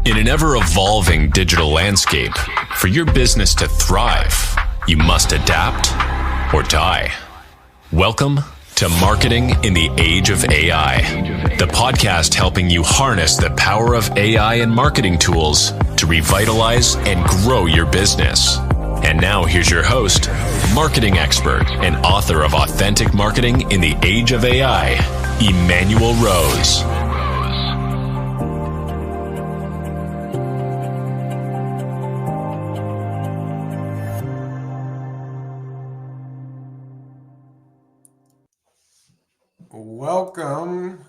In an ever-evolving digital landscape, for your business to thrive, you must adapt or die. Welcome to Marketing in the Age of AI, the podcast helping you harness the power of AI and marketing tools to revitalize and grow your business. And now here's your host, marketing expert and author of Authentic Marketing in the Age of AI, Emanuel Rose. Welcome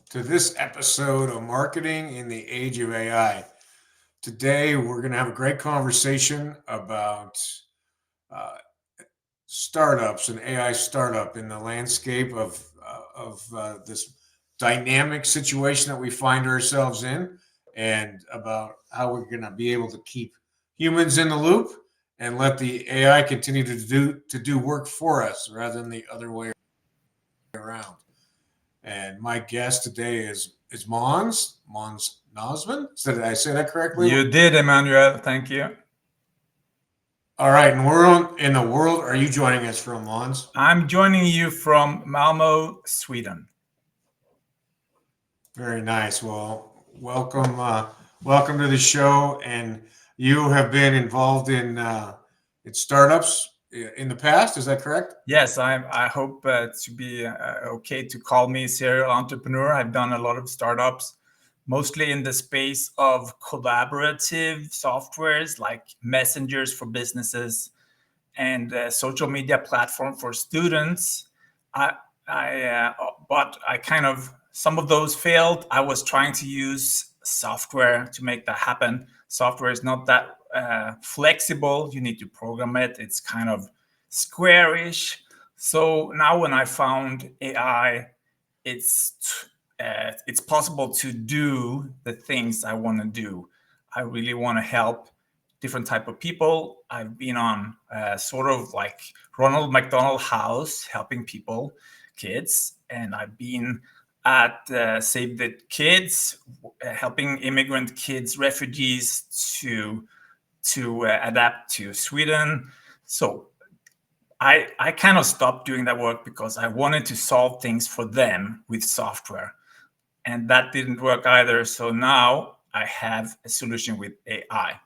to this episode of Marketing in the Age of AI. Today, we're going to have a great conversation about startups and AI startup in the landscape of this dynamic situation that we find ourselves in, and about how we're going to be able to keep humans in the loop and let the AI continue to do work for us rather than the other way around. And my guest today is Mans Nasman. Did I say that correctly? You did, Emanuel. Thank you. All right. And where in the world are you joining us from, Mans? I'm joining you from Malmo, Sweden. Very nice. Well, welcome to the show. And you have been involved in startups in the past. Is that correct? Yes, I hope to be okay to call me serial entrepreneur. I've done a lot of startups, mostly in the space of collaborative softwares like messengers for businesses and social media platform for students. But I kind of, some of those failed. I was trying to use software to make that happen. Software is not that flexible. You need to program it. It's kind of squarish. So now when I found AI, it's possible to do the things I want to do. I really want to help different type of people. I've been on sort of like Ronald McDonald House, helping people, kids, and I've been at Save the Kids, helping immigrant kids, refugees to adapt to Sweden. So I kind of stopped doing that work because I wanted to solve things for them with software, and that didn't work either. So now I have a solution with AI.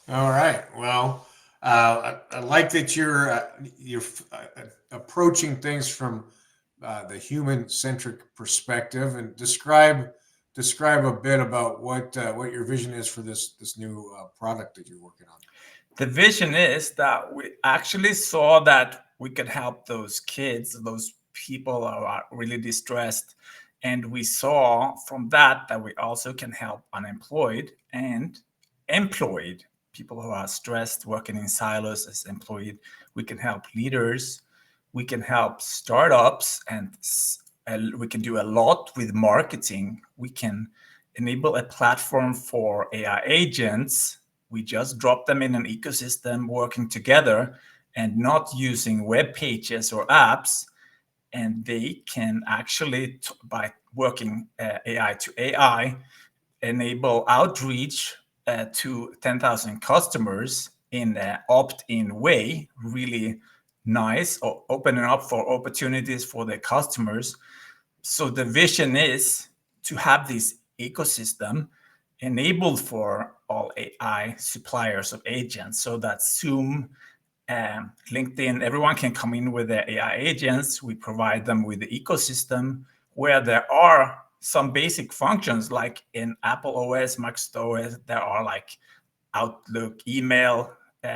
All right. Well, I like that you're approaching things from the human-centric perspective, and describe a bit about what your vision is for this new product that you're working on. The vision is that we actually saw that we could help those kids, those people who are really distressed. And we saw from that we also can help unemployed and employed people who are stressed, working in silos as employed. We can help leaders. We can help startups, and we can do a lot with marketing. We can enable a platform for AI agents. We just drop them in an ecosystem working together and not using web pages or apps. And they can actually, by working AI to AI, enable outreach to 10,000 customers in an opt-in way, really nice, or opening up for opportunities for the customers. So the vision is to have this ecosystem enabled for all AI suppliers of agents, so that Zoom, LinkedIn, everyone can come in with their AI agents. We provide them with the ecosystem where there are some basic functions, like in Apple OS, Microsoft OS, there are like Outlook, email,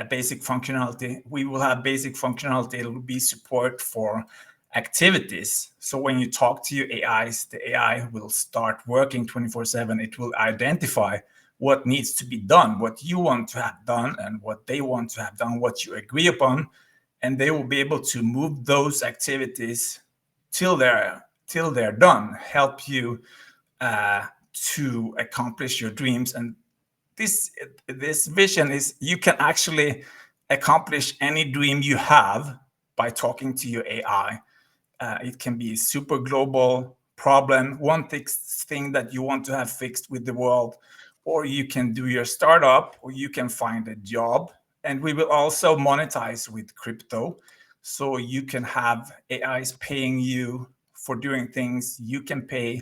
basic functionality. We will have basic functionality. It will be support for activities. So when you talk to your AIs, the AI will start working 24/7. It will identify what needs to be done, what you want to have done, and what they want to have done, what you agree upon, and they will be able to move those activities till they're done, help you to accomplish your dreams. And this vision is you can actually accomplish any dream you have by talking to your AI. It can be super global, problem, one thing that you want to have fixed with the world, or you can do your startup, or you can find a job. And we will also monetize with crypto. So you can have AIs paying you for doing things. You can pay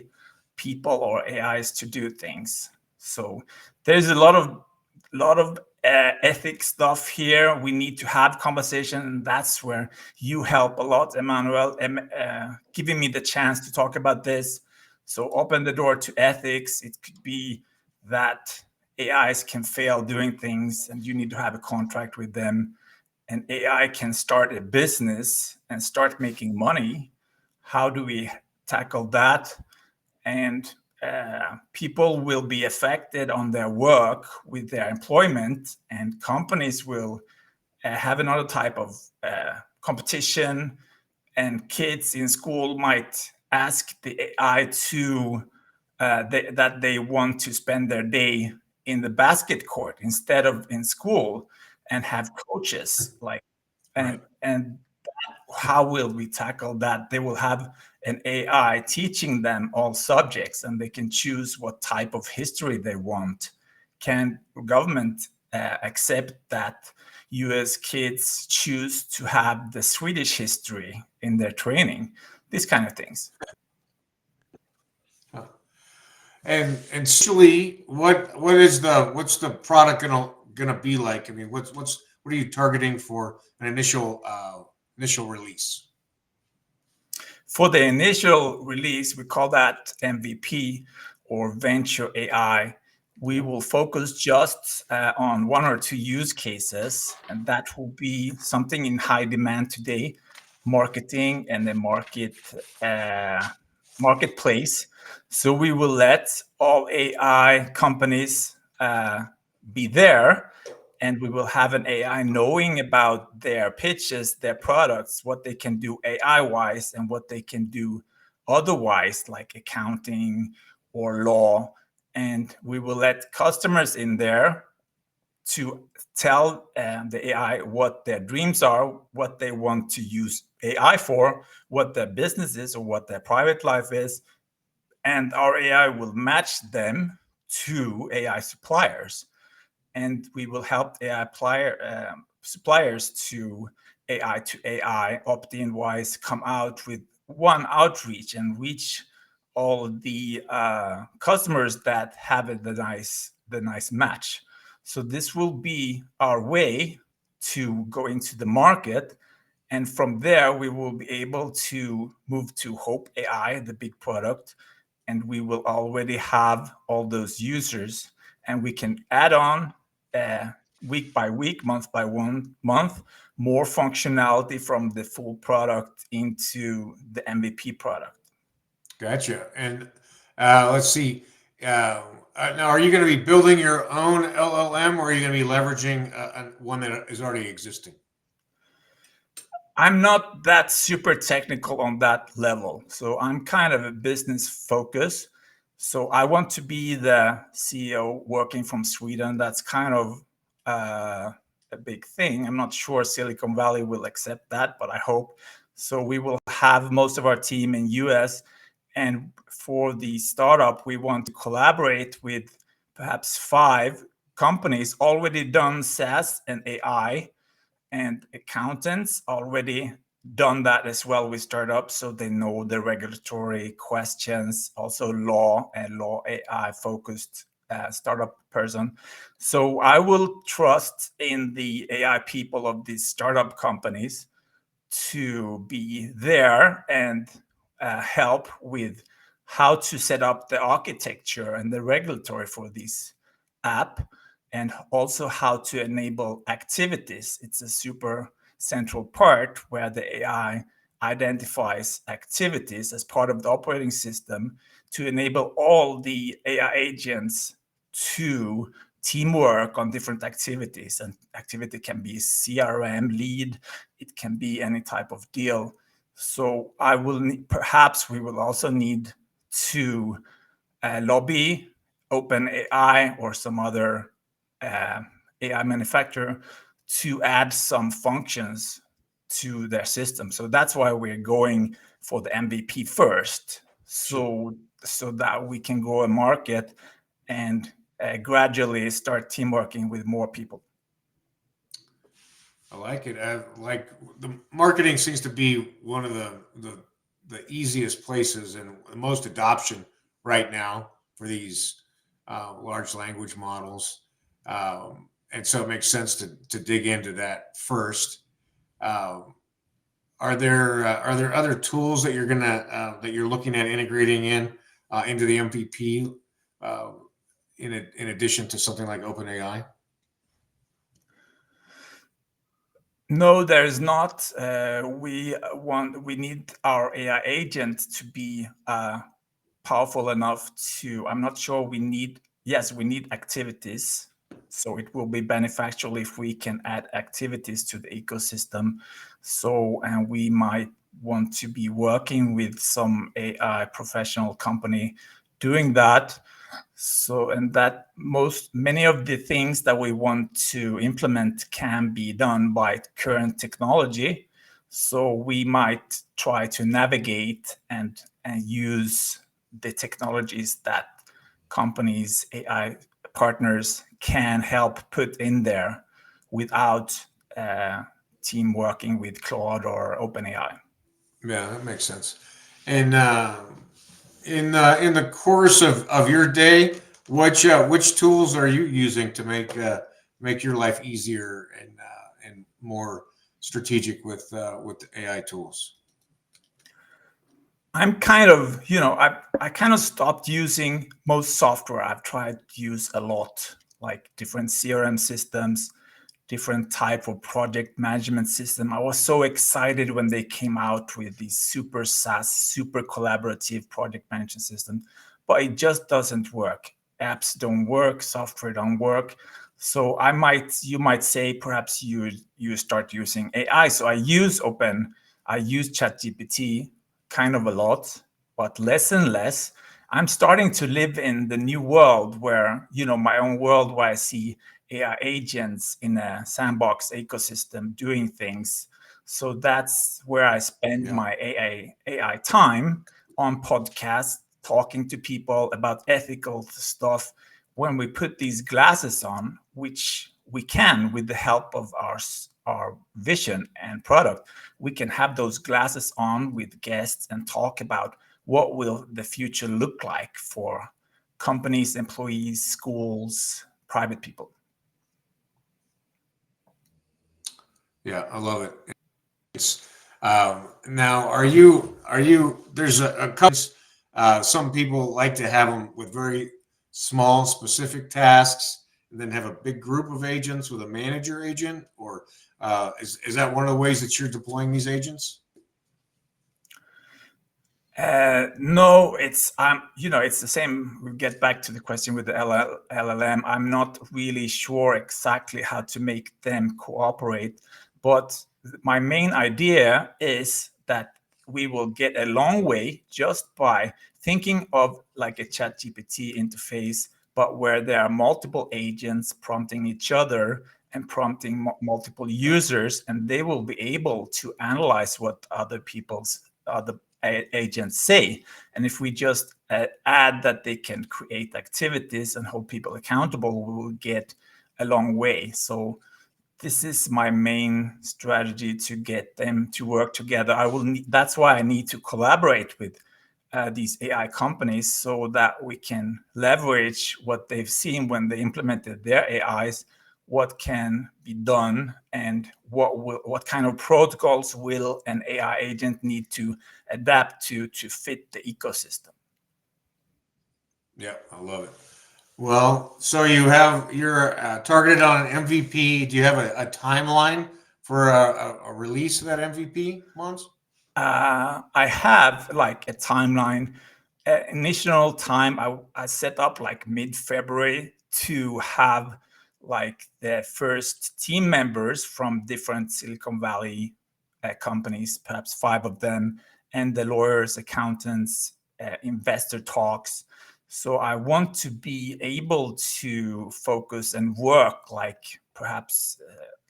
people or AIs to do things. So there's a lot of ethics stuff here. We need to have conversation, and that's where you help a lot, Emanuel, giving me the chance to talk about this. So open the door to ethics. It could be that AIs can fail doing things, and you need to have a contract with them. And AI can start a business and start making money. How do we tackle that? And people will be affected on their work with their employment, and companies will have another type of competition, and kids in school might ask the AI to that they want to spend their day in the basket court instead of in school, and have coaches like and how will we tackle that? They will have an AI teaching them all subjects, and they can choose what type of history they want. Can government accept that US kids choose to have the Swedish history in their training? These kind of things. And essentially, what's the product gonna be like? I mean, what are you targeting for an initial release? For the initial release, we call that MVP or Venture AI. We will focus just on one or two use cases, and that will be something in high demand today, marketing and the marketplace. So we will let all AI companies be there, and we will have an AI knowing about their pitches, their products, what they can do AI-wise and what they can do otherwise, like accounting or law. And we will let customers in there to tell the AI what their dreams are, what they want to use AI for, what their business is or what their private life is. And our AI will match them to AI suppliers. And we will help AI suppliers to AI opt-in wise come out with one outreach and reach all the customers that have the nice match. So this will be our way to go into the market, and from there we will be able to move to Hope AI, the big product, and we will already have all those users, and we can add on week by week, month by month, more functionality from the full product into the MVP product. Gotcha. And let's see. Now, are you going to be building your own LLM, or are you going to be leveraging one that is already existing? I'm not that super technical on that level. So I'm kind of a business focus. So I want to be the CEO working from Sweden. That's kind of a big thing. I'm not sure Silicon Valley will accept that, but I hope. So we will have most of our team in US. And for the startup, we want to collaborate with perhaps 5 companies already done SaaS and AI, and accountants already done that as well with startups, so they know the regulatory questions, also law and law AI focused startup person. So I will trust in the AI people of these startup companies to be there and help with how to set up the architecture and the regulatory for this app, and also how to enable activities. It's a super central part where the AI identifies activities as part of the operating system to enable all the AI agents to teamwork on different activities. And activity can be CRM lead, it can be any type of deal. So I will perhaps we will also need to lobby OpenAI or some other AI manufacturer to add some functions to their system. So that's why we're going for the MVP first. so that we can grow a market and gradually start team working with more people. I like it. Like the marketing seems to be one of the easiest places and the most adoption right now for these large language models, and so it makes sense to dig into that first. Um, are there other tools that that you're looking at integrating into the MVP uh, in addition to something like OpenAI? No, there's not. We need our AI agent to be powerful enough to. I'm not sure we need. Yes, we need activities. So it will be beneficial if we can add activities to the ecosystem. So, and we might want to be working with some AI professional company doing that. So, and that many of the things that we want to implement can be done by current technology. So we might try to navigate and use the technologies that companies, AI partners can help put in there without team working with Claude or OpenAI. Yeah, that makes sense. And in the course of your day, which tools are you using to make your life easier and more strategic with AI tools? I'm kind of, I kind of stopped using most software. I've tried to use a lot, like different CRM systems, different type of project management system. I was so excited when they came out with these super SaaS, super collaborative project management system, but it just doesn't work. Apps don't work, software don't work. So you might say perhaps you start using AI. So I use ChatGPT kind of a lot, but less and less. I'm starting to live in the new world where, my own world where I see AI agents in a sandbox ecosystem doing things. So that's where I spend my AI time on podcasts, talking to people about ethical stuff. When we put these glasses on, which we can with the help of our vision and product, we can have those glasses on with guests and talk about what will the future look like for companies, employees, schools, private people. Yeah, I love it. It's, now, are you? There's a couple. Some people like to have them with very small, specific tasks, and then have a big group of agents with a manager agent. Or is that one of the ways that you're deploying these agents? No, it's the same. We get back to the question with the LLM. I'm not really sure exactly how to make them cooperate, but my main idea is that we will get a long way just by thinking of like a ChatGPT interface, but where there are multiple agents prompting each other and prompting multiple users, and they will be able to analyze what other agents say. And if we just add that they can create activities and hold people accountable, we will get a long way. So this is my main strategy to get them to work together. That's why I need to collaborate with these AI companies so that we can leverage what they've seen when they implemented their AIs, what can be done, and what kind of protocols will an AI agent need to adapt to fit the ecosystem. Yeah, I love it. Well, so you're targeted on an MVP. Do you have a timeline for a release of that MVP, Mons? I have like a timeline. Initial time I set up like mid-February to have like the first team members from different Silicon Valley companies, perhaps 5 of them, and the lawyers, accountants, investor talks. So I want to be able to focus and work like perhaps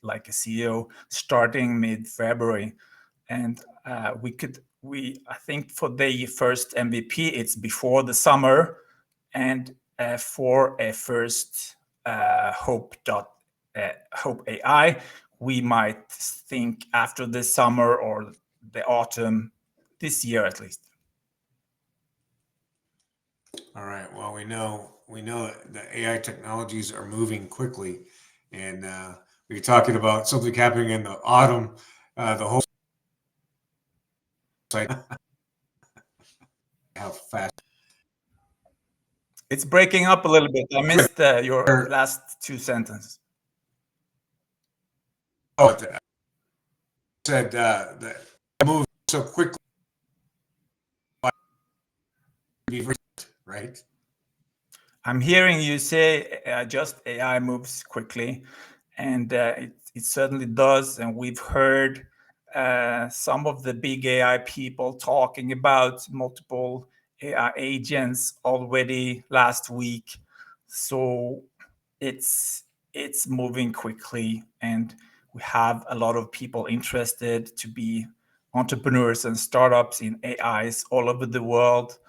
like a CEO starting mid-February. And we could I think for the first MVP, it's before the summer, and for a first Hope AI, we might think after the summer or the autumn, this year at least. All right. Well, we know that the AI technologies are moving quickly, and we're talking about something happening in the autumn. The whole site, how fast. It's breaking up a little bit. I missed your last two sentences. Oh, I said that move so quickly, right? I'm hearing you say just AI moves quickly, and it certainly does. And we've heard some of the big AI people talking about multiple AI agents already last week. So it's moving quickly, and we have a lot of people interested to be entrepreneurs and startups in AIs all over the world.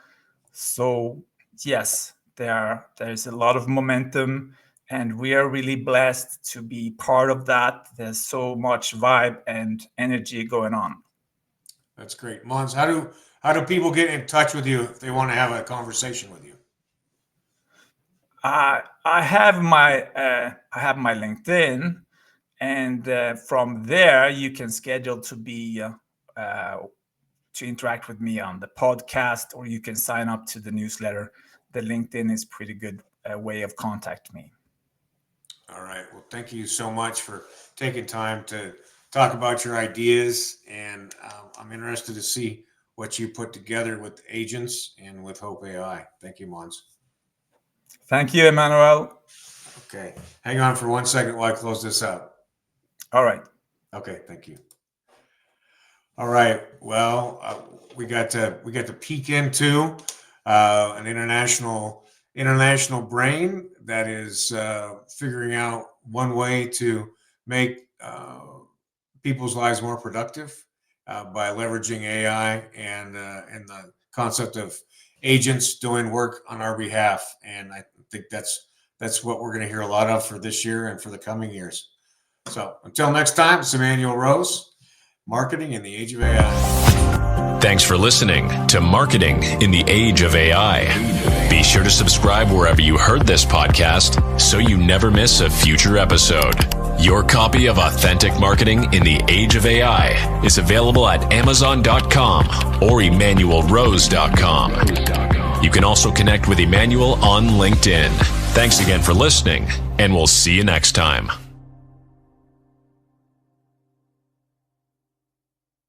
So yes, there's a lot of momentum, and we are really blessed to be part of that. There's so much vibe and energy going on. That's great. Mans, how do people get in touch with you if they want to have a conversation with you? I have my LinkedIn, and from there you can schedule to be to interact with me on the podcast, or you can sign up to the newsletter. The LinkedIn is pretty good way of contact me. All right. Well, thank you so much for taking time to talk about your ideas, and I'm interested to see what you put together with agents and with Hope AI. Thank you, Mans. Thank you, Emanuel. Okay. Hang on for 1 second while I close this out. All right. Okay. Thank you. All right. Well, we got to peek into an international brain that is figuring out one way to make people's lives more productive by leveraging AI and the concept of agents doing work on our behalf. And I think that's what we're going to hear a lot of for this year and for the coming years. So until next time, it's Emanuel Rose. Marketing in the Age of AI. Thanks for listening to Marketing in the Age of AI. Be sure to subscribe wherever you heard this podcast so you never miss a future episode. Your copy of Authentic Marketing in the Age of AI is available at Amazon.com or EmanuelRose.com. You can also connect with Emanuel on LinkedIn. Thanks again for listening, and we'll see you next time.